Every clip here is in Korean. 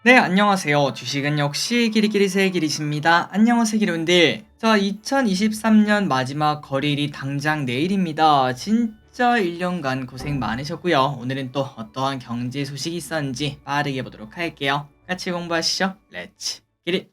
네, 안녕하세요. 주식은 역시 기리기리새 기리십니다. 안녕하세요, 기론들. 자, 2023년 마지막 거래일이 당장 내일입니다. 진짜 1년간 고생 많으셨고요. 오늘은 또 어떠한 경제 소식이 있었는지 빠르게 보도록 할게요. 같이 공부하시죠. 렛츠 기릿!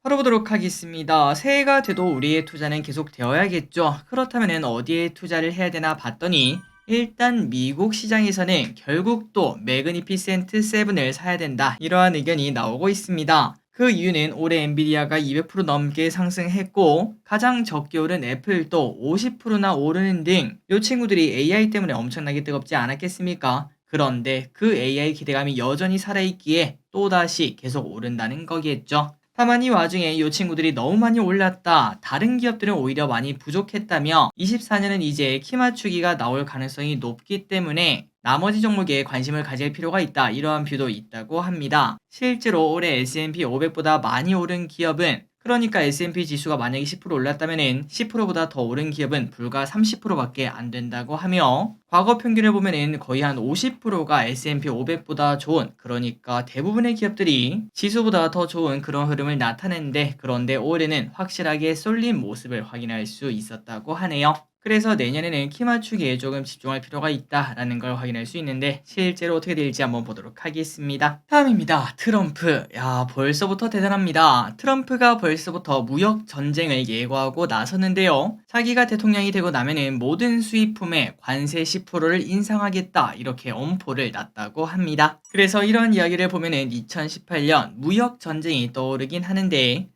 바로 보도록 하겠습니다. 새해가 돼도 우리의 투자는 계속 되어야겠죠. 그렇다면 어디에 투자를 해야 되나 봤더니 일단 미국 시장에서는 결국 또 매그니피센트 7을 사야 된다. 이러한 의견이 나오고 있습니다. 그 이유는 올해 엔비디아가 200% 넘게 상승했고 가장 적게 오른 애플도 50%나 오르는 등 이 친구들이 AI 때문에 엄청나게 뜨겁지 않았겠습니까? 그런데 그 AI 기대감이 여전히 살아있기에 또다시 계속 오른다는 거겠죠. 다만 이 와중에 이 친구들이 너무 많이 올랐다, 다른 기업들은 오히려 많이 부족했다며 24년은 이제 키 맞추기가 나올 가능성이 높기 때문에 나머지 종목에 관심을 가질 필요가 있다, 이러한 뷰도 있다고 합니다. 실제로 올해 S&P 500보다 많이 오른 기업은, 그러니까 S&P 지수가 만약에 10% 올랐다면 10%보다 더 오른 기업은 불과 30%밖에 안 된다고 하며, 과거 평균을 보면은 거의 한 50%가 S&P 500보다 좋은, 그러니까 대부분의 기업들이 지수보다 더 좋은 그런 흐름을 나타내는데, 그런데 올해는 확실하게 쏠린 모습을 확인할 수 있었다고 하네요. 그래서 내년에는 키 맞추기에 조금 집중할 필요가 있다라는 걸 확인할 수 있는데, 실제로 어떻게 될지 한번 보도록 하겠습니다. 다음입니다. 트럼프. 야, 벌써부터 대단합니다. 트럼프가 벌써부터 무역 전쟁을 예고하고 나섰는데요. 자기가 대통령이 되고 나면은 모든 수입품에 관세 10%를 인상하겠다, 이렇게 엄포를 놨다고 합니다. 그래서 이런 이야기를 보면은 2018년 무역 전쟁이 떠오르긴 하는데,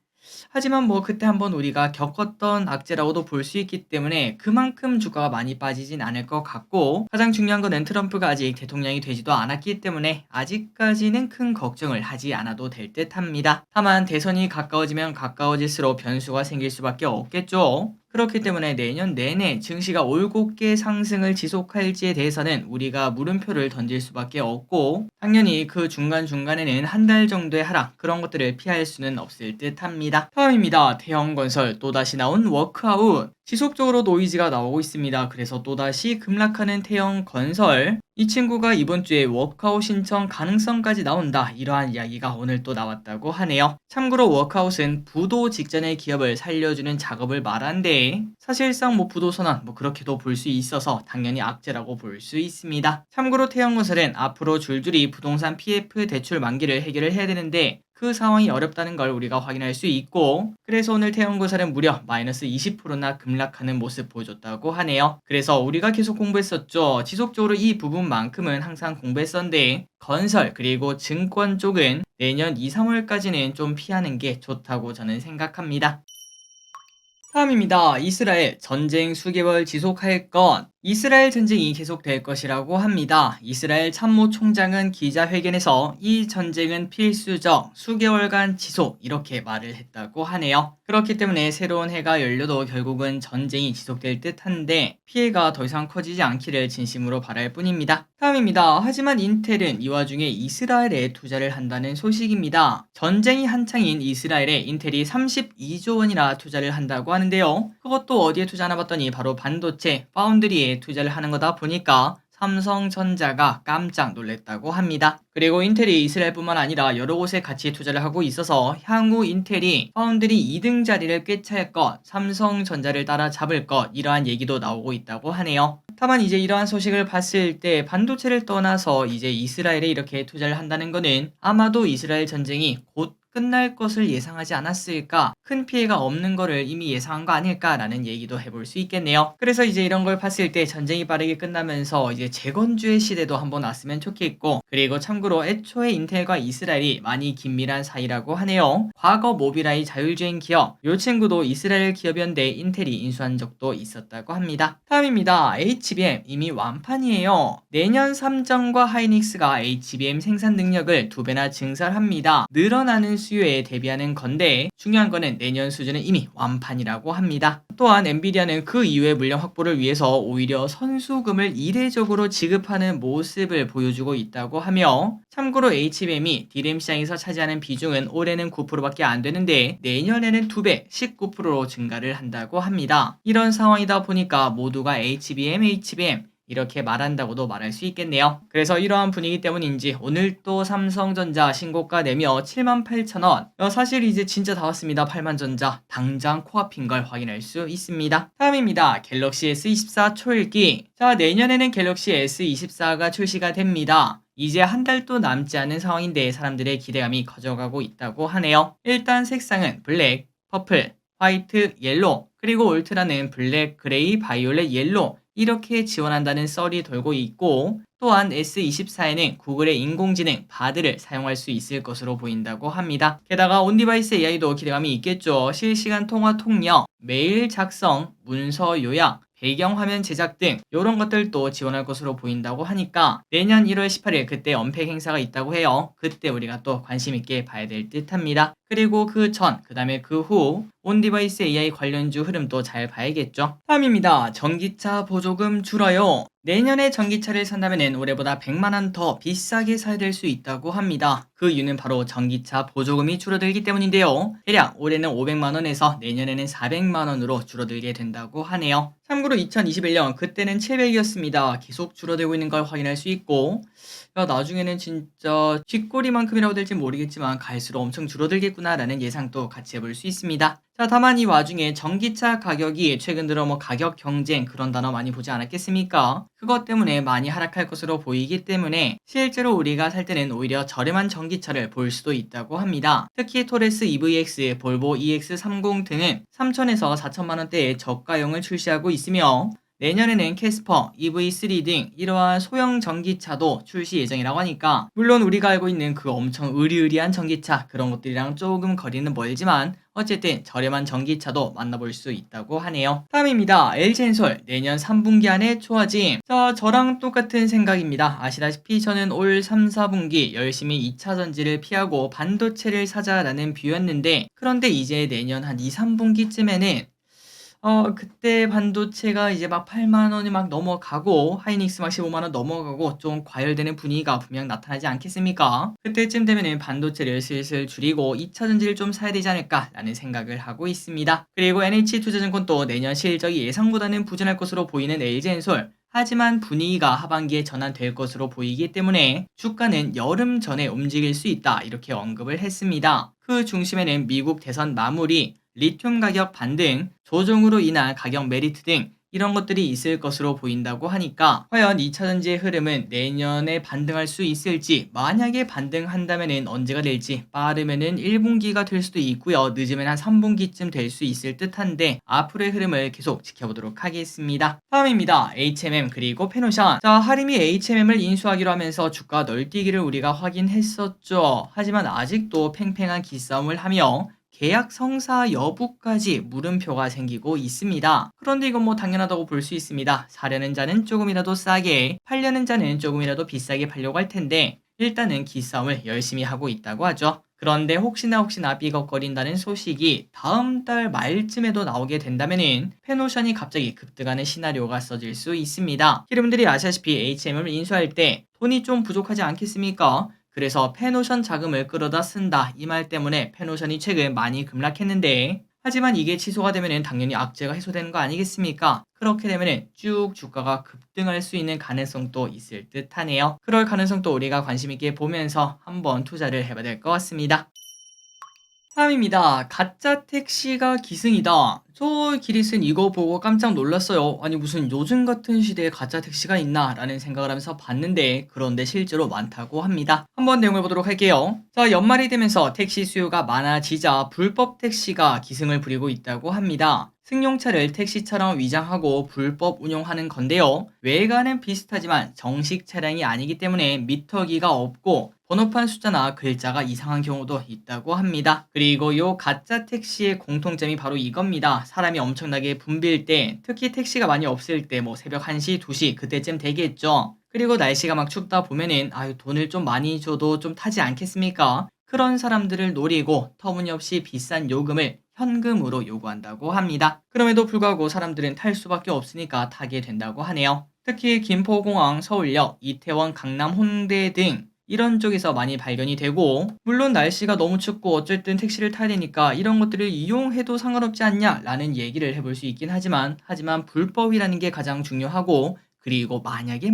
하지만 뭐 그때 한번 우리가 겪었던 악재라고도 볼 수 있기 때문에 그만큼 주가가 많이 빠지진 않을 것 같고, 가장 중요한 거는 트럼프가 아직 대통령이 되지도 않았기 때문에 아직까지는 큰 걱정을 하지 않아도 될 듯 합니다. 다만 대선이 가까워지면 가까워질수록 변수가 생길 수밖에 없겠죠. 그렇기 때문에 내년 내내 증시가 올곧게 상승을 지속할지에 대해서는 우리가 물음표를 던질 수밖에 없고, 당연히 그 중간중간에는 한 달 정도의 하락, 그런 것들을 피할 수는 없을 듯 합니다. 다음입니다. 태형건설 또다시 나온 워크아웃. 지속적으로 노이즈가 나오고 있습니다. 그래서 또다시 급락하는 태형건설. 이 친구가 이번 주에 워크아웃 신청 가능성까지 나온다, 이러한 이야기가 오늘 또 나왔다고 하네요. 참고로 워크아웃은 부도 직전의 기업을 살려주는 작업을 말하는데, 사실상 뭐 부도 선언 그렇게도 볼 수 있어서 당연히 악재라고 볼 수 있습니다. 참고로 태형건설은 앞으로 줄줄이 부동산 PF 대출 만기를 해결을 해야 되는데 그 상황이 어렵다는 걸 우리가 확인할 수 있고, 그래서 오늘 태형건설은 무려 마이너스 20%나 급락하는 모습 보여줬다고 하네요. 그래서 우리가 계속 공부했었죠. 지속적으로 이 부분만큼은 항상 공부했었는데, 건설 그리고 증권 쪽은 내년 2, 3월까지는 좀 피하는 게 좋다고 저는 생각합니다. 다음입니다. 이스라엘 전쟁 수개월 지속할 것. 이스라엘 전쟁이 계속될 것이라고 합니다. 이스라엘 참모총장은 기자회견에서 이 전쟁은 필수적, 수개월간 지속, 이렇게 말을 했다고 하네요. 그렇기 때문에 새로운 해가 열려도 결국은 전쟁이 지속될 듯한데 피해가 더 이상 커지지 않기를 진심으로 바랄 뿐입니다. 다음입니다. 하지만 인텔은 이 와중에 이스라엘에 투자를 한다는 소식입니다. 전쟁이 한창인 이스라엘에 인텔이 32조 원이나 투자를 한다고 하는데요. 그것도 어디에 투자하나 봤더니 바로 반도체, 파운드리에 투자를 하는 거다 보니까 삼성전자가 깜짝 놀랐다고 합니다. 그리고 인텔이 이스라엘뿐만 아니라 여러 곳에 같이 투자를 하고 있어서 향후 인텔이 파운드리 2등 자리를 꿰찰 것, 삼성전자를 따라잡을 것, 이러한 얘기도 나오고 있다고 하네요. 다만 이제 이러한 소식을 봤을 때 반도체를 떠나서 이제 이스라엘에 이렇게 투자를 한다는 거는 아마도 이스라엘 전쟁이 곧 끝날 것을 예상하지 않았을까, 큰 피해가 없는 거를 이미 예상한 거 아닐까라는 얘기도 해볼 수 있겠네요. 그래서 이제 이런 걸 봤을 때 전쟁이 빠르게 끝나면서 이제 재건주의 시대도 한번 왔으면 좋겠고, 그리고 참고로 애초에 인텔과 이스라엘이 많이 긴밀한 사이라고 하네요. 과거 모비라이 자율주행 기업, 요 친구도 이스라엘 기업이었는데 인텔이 인수한 적도 있었다고 합니다. 다음입니다. HBM 이미 완판이에요. 내년 삼성과 하이닉스가 HBM 생산 능력을 2배나 증설합니다. 늘어나는 수요에 대비하는 건데, 중요한 거는 내년 수준은 이미 완판이라고 합니다. 또한 엔비디아는 그 이후의 물량 확보를 위해서 오히려 선수금을 이례적으로 지급하는 모습을 보여주고 있다고 하며, 참고로 HBM이 D램 시장에서 차지하는 비중은 올해는 9%밖에 안 되는데 내년에는 2배, 19%로 증가를 한다고 합니다. 이런 상황이다 보니까 모두가 HBM 이렇게 말한다고도 말할 수 있겠네요. 그래서 이러한 분위기 때문인지 오늘 또 삼성전자 신고가 내며 78,000원. 사실 이제 진짜 다 왔습니다. 8만전자. 당장 코앞인 걸 확인할 수 있습니다. 다음입니다. 갤럭시 S24 초읽기. 자, 내년에는 갤럭시 S24가 출시가 됩니다. 이제 한 달도 남지 않은 상황인데 사람들의 기대감이 커져가고 있다고 하네요. 일단 색상은 블랙, 퍼플, 화이트, 옐로, 그리고 울트라는 블랙, 그레이, 바이올렛, 옐로 이렇게 지원한다는 썰이 돌고 있고, 또한 S24에는 구글의 인공지능 바드를 사용할 수 있을 것으로 보인다고 합니다. 게다가 온디바이스 AI도 기대감이 있겠죠. 실시간 통화 통역, 메일 작성, 문서 요약, 배경화면 제작 등 이런 것들도 지원할 것으로 보인다고 하니까 내년 1월 18일 그때 언팩 행사가 있다고 해요. 그때 우리가 또 관심 있게 봐야 될 듯합니다. 그리고 그 전, 그 다음에 그 후 온디바이스 AI 관련주 흐름도 잘 봐야겠죠. 다음입니다. 전기차 보조금 줄어요. 내년에 전기차를 산다면 올해보다 100만원 더 비싸게 사야 될 수 있다고 합니다. 그 이유는 바로 전기차 보조금이 줄어들기 때문인데요. 대략 올해는 500만원에서 내년에는 400만원으로 줄어들게 된다고 하네요. 참고로 2021년 그때는 700이었습니다. 계속 줄어들고 있는 걸 확인할 수 있고, 나중에는 진짜 쥐꼬리만큼이라고 될지 모르겠지만 갈수록 엄청 줄어들겠구나라는 예상도 같이 해볼 수 있습니다. 자, 다만 이 와중에 전기차 가격이 최근 들어 가격 경쟁 그런 단어 많이 보지 않았겠습니까? 그것 때문에 많이 하락할 것으로 보이기 때문에 실제로 우리가 살 때는 오히려 저렴한 전기차를 볼 수도 있다고 합니다. 특히 토레스 EVX, 볼보 EX30 등은 3천에서 4천만 원대의 저가형을 출시하고 있으며 내년에는 캐스퍼, EV3 등 이러한 소형 전기차도 출시 예정이라고 하니까 물론 우리가 알고 있는 그 엄청 으리으리한 전기차 그런 것들이랑 조금 거리는 멀지만 어쨌든 저렴한 전기차도 만나볼 수 있다고 하네요. 다음입니다. LG엔솔 내년 3분기 안에 초화짐. 자, 저랑 똑같은 생각입니다. 아시다시피 저는 올 3, 4분기 열심히 2차 전지를 피하고 반도체를 사자라는 뷰였는데 그런데 이제 내년 한 2, 3분기쯤에는 그때 반도체가 이제 막 8만 원이 막 넘어가고 하이닉스 막 15만 원 넘어가고 좀 과열되는 분위기가 분명 나타나지 않겠습니까? 그때쯤 되면은 반도체를 슬슬 줄이고 2차 전지를 좀 사야 되지 않을까라는 생각을 하고 있습니다. 그리고 NH투자증권도 내년 실적이 예상보다는 부진할 것으로 보이는 LG엔솔. 하지만 분위기가 하반기에 전환될 것으로 보이기 때문에 주가는 여름 전에 움직일 수 있다 이렇게 언급을 했습니다. 그 중심에는 미국 대선 마무리, 리튬 가격 반등, 조정으로 인한 가격 메리트 등 이런 것들이 있을 것으로 보인다고 하니까 과연 2차 전지의 흐름은 내년에 반등할 수 있을지, 만약에 반등한다면 언제가 될지, 빠르면은 1분기가 될 수도 있고요. 늦으면 한 3분기쯤 될 수 있을 듯한데 앞으로의 흐름을 계속 지켜보도록 하겠습니다. 다음입니다. HMM 그리고 페노션. 자, 하림이 HMM을 인수하기로 하면서 주가 널뛰기를 우리가 확인했었죠. 하지만 아직도 팽팽한 기싸움을 하며 계약 성사 여부까지 물음표가 생기고 있습니다. 그런데 이건 뭐 당연하다고 볼 수 있습니다. 사려는 자는 조금이라도 싸게, 팔려는 자는 조금이라도 비싸게 팔려고 할 텐데 일단은 기싸움을 열심히 하고 있다고 하죠. 그런데 혹시나 삐걱거린다는 소식이 다음 달 말쯤에도 나오게 된다면은 페노션이 갑자기 급등하는 시나리오가 써질 수 있습니다. 여러분들이 아시다시피 HM을 인수할 때 돈이 좀 부족하지 않겠습니까? 그래서 페노션 자금을 끌어다 쓴다 이 말 때문에 페노션이 최근 많이 급락했는데 하지만 이게 취소가 되면 당연히 악재가 해소되는 거 아니겠습니까? 그렇게 되면 쭉 주가가 급등할 수 있는 가능성도 있을 듯 하네요. 그럴 가능성도 우리가 관심 있게 보면서 한번 투자를 해봐야 될 것 같습니다. 다음입니다. 가짜 택시가 기승이다. 저 기리슨 이거 보고 깜짝 놀랐어요. 아니 무슨 요즘 같은 시대에 가짜 택시가 있나 라는 생각을 하면서 봤는데 그런데 실제로 많다고 합니다. 한번 내용을 보도록 할게요. 자, 연말이 되면서 택시 수요가 많아지자 불법 택시가 기승을 부리고 있다고 합니다. 승용차를 택시처럼 위장하고 불법 운용하는 건데요. 외관은 비슷하지만 정식 차량이 아니기 때문에 미터기가 없고 번호판 숫자나 글자가 이상한 경우도 있다고 합니다. 그리고 요 가짜 택시의 공통점이 바로 이겁니다. 사람이 엄청나게 붐빌 때, 특히 택시가 많이 없을 때 뭐 새벽 1시, 2시 그때쯤 되겠죠. 그리고 날씨가 막 춥다 보면은 돈을 좀 많이 줘도 좀 타지 않겠습니까? 그런 사람들을 노리고 터무니없이 비싼 요금을 현금으로 요구한다고 합니다. 그럼에도 불구하고 사람들은 탈 수밖에 없으니까 타게 된다고 하네요. 특히 김포공항, 서울역, 이태원, 강남, 홍대 등 이런 쪽에서 많이 발견이 되고, 물론 날씨가 너무 춥고 어쨌든 택시를 타야 되니까 이런 것들을 이용해도 상관없지 않냐라는 얘기를 해볼 수 있긴 하지만 불법이라는 게 가장 중요하고 그리고 만약에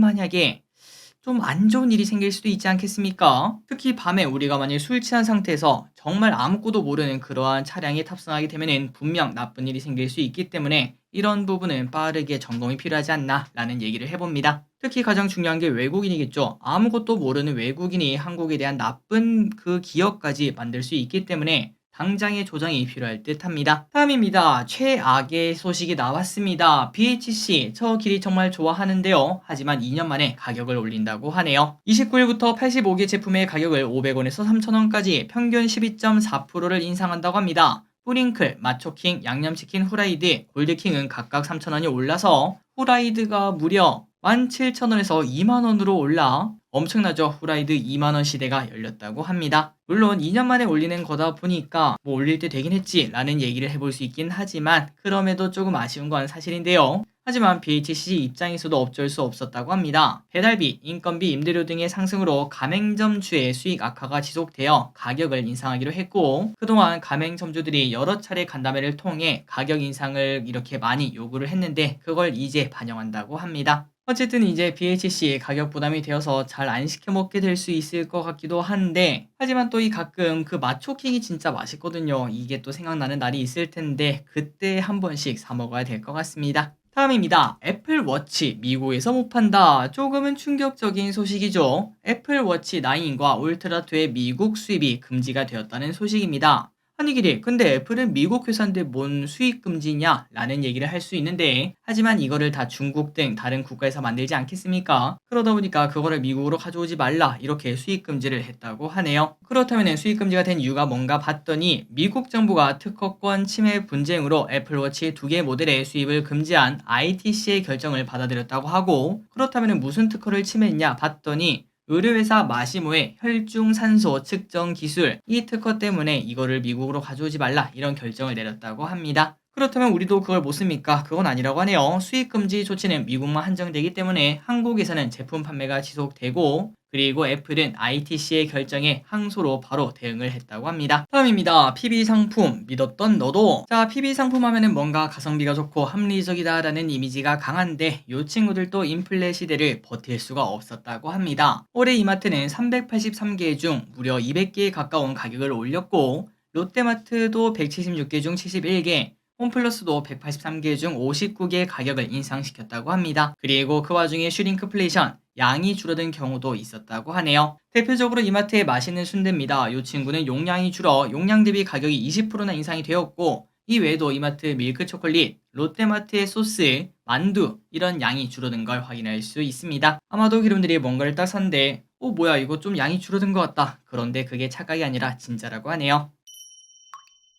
좀 안 좋은 일이 생길 수도 있지 않겠습니까? 특히 밤에 우리가 만약 술 취한 상태에서 정말 아무것도 모르는 그러한 차량에 탑승하게 되면은 분명 나쁜 일이 생길 수 있기 때문에 이런 부분은 빠르게 점검이 필요하지 않나라는 얘기를 해봅니다. 특히 가장 중요한 게 외국인이겠죠. 아무것도 모르는 외국인이 한국에 대한 나쁜 그 기억까지 만들 수 있기 때문에 당장의 조정이 필요할 듯합니다. 다음입니다. 최악의 소식이 나왔습니다. BHC 저 길이 정말 좋아하는데요. 하지만 2년 만에 가격을 올린다고 하네요. 29일부터 85개 제품의 가격을 500원에서 3,000원까지 평균 12.4%를 인상한다고 합니다. 뿌링클, 맛초킹, 양념치킨, 후라이드, 골드킹은 각각 3,000원이 올라서 후라이드가 무려 17,000원에서 2만원으로 올라 엄청나죠. 후라이드 2만원 시대가 열렸다고 합니다. 물론 2년 만에 올리는 거다 보니까 뭐 올릴 때 되긴 했지 라는 얘기를 해볼 수 있긴 하지만 그럼에도 조금 아쉬운 건 사실인데요. 하지만 BHC 입장에서도 어쩔 수 없었다고 합니다. 배달비, 인건비, 임대료 등의 상승으로 가맹점주의 수익 악화가 지속되어 가격을 인상하기로 했고 그동안 가맹점주들이 여러 차례 간담회를 통해 가격 인상을 이렇게 많이 요구를 했는데 그걸 이제 반영한다고 합니다. 어쨌든 이제 BHC 가격 부담이 되어서 잘 안 시켜 먹게 될 수 있을 것 같기도 한데 하지만 또 이 가끔 그 맛초킹이 진짜 맛있거든요. 이게 또 생각나는 날이 있을 텐데 그때 한 번씩 사 먹어야 될 것 같습니다. 다음입니다. 애플워치 미국에서 못 판다. 조금은 충격적인 소식이죠. 애플워치 9과 울트라2의 미국 수입이 금지가 되었다는 소식입니다. 아니 길이 근데 애플은 미국 회사인데 뭔 수입 금지냐 라는 얘기를 할 수 있는데 하지만 이거를 다 중국 등 다른 국가에서 만들지 않겠습니까? 그러다 보니까 그거를 미국으로 가져오지 말라 이렇게 수입 금지를 했다고 하네요. 그렇다면 수입 금지가 된 이유가 뭔가 봤더니 미국 정부가 특허권 침해 분쟁으로 애플워치 2개 모델의 수입을 금지한 ITC의 결정을 받아들였다고 하고 그렇다면 무슨 특허를 침해했냐 봤더니 의료회사 마시모의 혈중산소 측정 기술 이 특허 때문에 이거를 미국으로 가져오지 말라 이런 결정을 내렸다고 합니다. 그렇다면 우리도 그걸 못 씁니까? 그건 아니라고 하네요. 수입 금지 조치는 미국만 한정되기 때문에 한국에서는 제품 판매가 지속되고 그리고 애플은 ITC의 결정에 항소로 바로 대응을 했다고 합니다. 다음입니다. PB 상품 믿었던 너도. 자, PB 상품 하면은 뭔가 가성비가 좋고 합리적이다라는 이미지가 강한데 이 친구들도 인플레 시대를 버틸 수가 없었다고 합니다. 올해 이마트는 383개 중 무려 200개에 가까운 가격을 올렸고 롯데마트도 176개 중 71개 홈플러스도 183개 중 59개의 가격을 인상시켰다고 합니다. 그리고 그 와중에 슈링크플레이션, 양이 줄어든 경우도 있었다고 하네요. 대표적으로 이마트의 맛있는 순대입니다. 이 친구는 용량이 줄어 용량 대비 가격이 20%나 인상이 되었고 이 외에도 이마트 밀크 초콜릿, 롯데마트의 소스, 만두 이런 양이 줄어든 걸 확인할 수 있습니다. 아마도 여러분들이 뭔가를 딱 샀는데 뭐야 이거 좀 양이 줄어든 것 같다. 그런데 그게 착각이 아니라 진짜라고 하네요.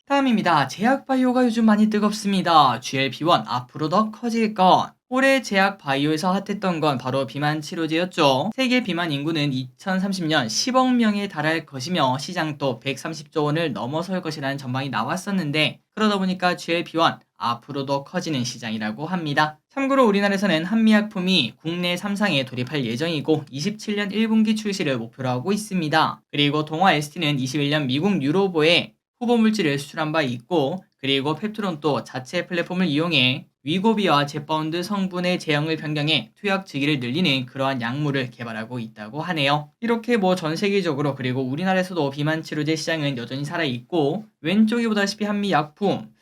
다음입니다. 제약바이오가 요즘 많이 뜨겁습니다. GLP-1 앞으로 더 커질 것. 올해 제약바이오에서 핫했던 건 바로 비만 치료제였죠. 세계 비만 인구는 2030년 10억 명에 달할 것이며 시장도 130조 원을 넘어설 것이라는 전망이 나왔었는데 그러다 보니까 GLP-1 앞으로 더 커지는 시장이라고 합니다. 참고로 우리나라에서는 한미약품이 국내 3상에 돌입할 예정이고 27년 1분기 출시를 목표로 하고 있습니다. 그리고 동화 ST는 21년 미국 유로보에 후보 물질을 수출한 바 있고 그리고 펩트론도 자체 플랫폼을 이용해 위고비와 제파운드 성분의 제형을 변경해 투약 주기를 늘리는 그러한 약물을 개발하고 있다고 하네요. 이렇게 전 세계적으로 그리고 우리나라에서도 비만 치료제 시장은 여전히 살아있고 왼쪽에 보다시피 한미약품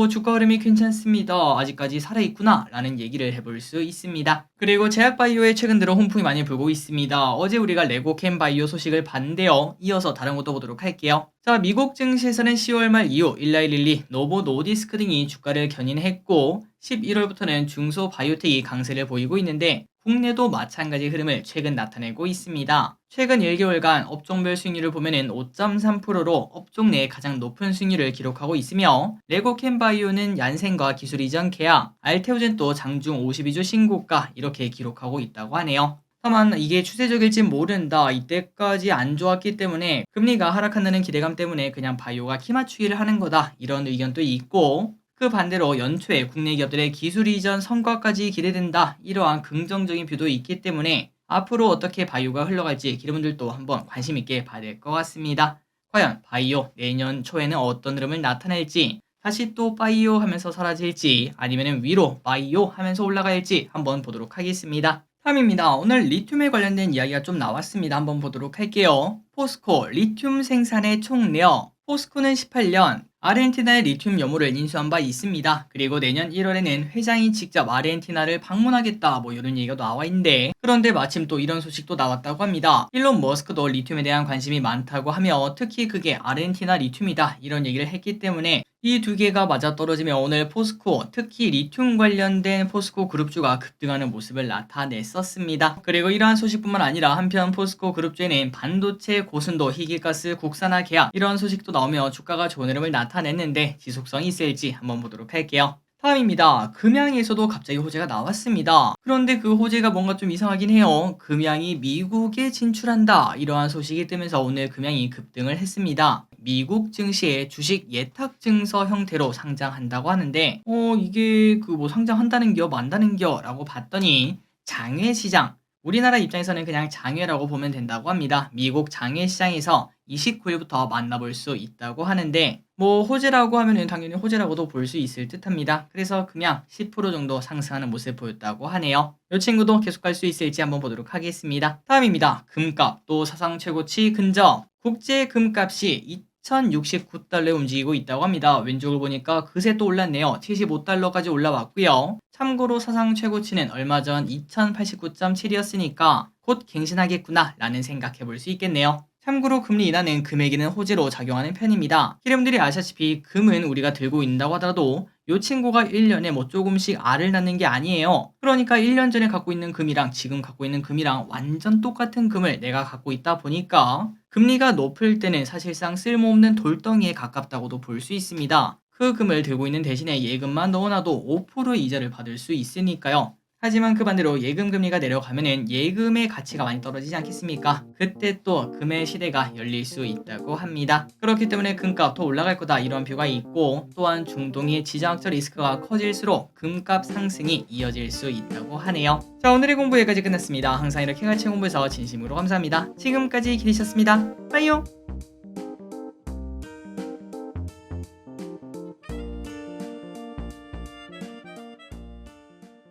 주가 흐름이 괜찮습니다. 아직까지 살아있구나 라는 얘기를 해볼 수 있습니다. 그리고 제약바이오에 최근 들어 훈풍이 많이 불고 있습니다. 어제 우리가 레고캠바이오 소식을 봤는데요. 이어서 다른 것도 보도록 할게요. 자, 미국 증시에서는 10월 말 이후 일라이릴리, 노보 노디스크 등이 주가를 견인했고 11월부터는 중소바이오텍이 강세를 보이고 있는데 국내도 마찬가지 흐름을 최근 나타내고 있습니다. 최근 1개월간 업종별 수익률을 보면은 5.3%로 업종 내 가장 높은 수익률을 기록하고 있으며 레고캠바이오는 얀센과 기술 이전 계약, 알테오젠도 장중 52주 신고가 이렇게 기록하고 있다고 하네요. 다만 이게 추세적일진 모른다. 이때까지 안 좋았기 때문에 금리가 하락한다는 기대감 때문에 그냥 바이오가 키 맞추기를 하는 거다. 이런 의견도 있고 그 반대로 연초에 국내 기업들의 기술 이전 성과까지 기대된다. 이러한 긍정적인 뷰도 있기 때문에 앞으로 어떻게 바이오가 흘러갈지 여러분들도 한번 관심 있게 봐야 될 것 같습니다. 과연 바이오 내년 초에는 어떤 흐름을 나타낼지 다시 또 빠이요 하면서 사라질지 아니면 위로 빠이요 하면서 올라갈지 한번 보도록 하겠습니다. 다음입니다. 오늘 리튬에 관련된 이야기가 좀 나왔습니다. 한번 보도록 할게요. 포스코 리튬 생산의 총력. 포스코는 18년 아르헨티나의 리튬 연료를 인수한 바 있습니다. 그리고 내년 1월에는 회장이 직접 아르헨티나를 방문하겠다 이런 얘기가 나와 있는데, 그런데 마침 또 이런 소식도 나왔다고 합니다. 일론 머스크도 리튬에 대한 관심이 많다고 하며 특히 그게 아르헨티나 리튬이다 이런 얘기를 했기 때문에 이 두 개가 맞아떨어지며 오늘 포스코, 특히 리튬 관련된 포스코 그룹주가 급등하는 모습을 나타냈었습니다. 그리고 이러한 소식뿐만 아니라 한편 포스코 그룹주에는 반도체, 고순도, 희귀가스 국산화 계약 이런 소식도 나오며 주가가 좋은 흐름을 나타냈는데 지속성이 있을지 한번 보도록 할게요. 다음입니다. 금양에서도 갑자기 호재가 나왔습니다. 그런데 그 호재가 뭔가 좀 이상하긴 해요. 금양이 미국에 진출한다 이러한 소식이 뜨면서 오늘 금양이 급등을 했습니다. 미국 증시에 주식 예탁 증서 형태로 상장한다고 하는데 이게 그 뭐 상장한다는 겨 만다는 겨 라고 봤더니 장외 시장, 우리나라 입장에서는 그냥 장외라고 보면 된다고 합니다. 미국 장외 시장에서 29일부터 만나볼 수 있다고 하는데 뭐 호재라고 하면은 당연히 호재라고도 볼 수 있을 듯합니다. 그래서 금양 10% 정도 상승하는 모습 보였다고 하네요. 이 친구도 계속 갈 수 있을지 한번 보도록 하겠습니다. 다음입니다. 금값 또 사상 최고치 근접. 국제 금값이 2069달러에 움직이고 있다고 합니다. 왼쪽을 보니까 그새 또 올랐네요. 75달러까지 올라왔고요. 참고로 사상 최고치는 얼마 전 2089.7이었으니까 곧 갱신하겠구나 라는 생각해 볼 수 있겠네요. 참고로 금리 인하는 금액에는 호재로 작용하는 편입니다. 기름들이 아시다시피 금은 우리가 들고 있다고 하더라도 이 친구가 1년에 뭐 조금씩 알을 낳는 게 아니에요. 그러니까 1년 전에 갖고 있는 금이랑 지금 갖고 있는 금이랑 완전 똑같은 금을 내가 갖고 있다 보니까 금리가 높을 때는 사실상 쓸모없는 돌덩이에 가깝다고도 볼 수 있습니다. 그 금을 들고 있는 대신에 예금만 넣어놔도 5% 이자를 받을 수 있으니까요. 하지만 그 반대로 예금 금리가 내려가면은 예금의 가치가 많이 떨어지지 않겠습니까? 그때 또 금의 시대가 열릴 수 있다고 합니다. 그렇기 때문에 금값 더 올라갈 거다 이런 뷰가 있고, 또한 중동의 지정학적 리스크가 커질수록 금값 상승이 이어질 수 있다고 하네요. 자, 오늘의 공부 여기까지 끝났습니다. 항상 이렇게 같이 공부해서 진심으로 감사합니다. 지금까지 기리셨습니다. 빠이요.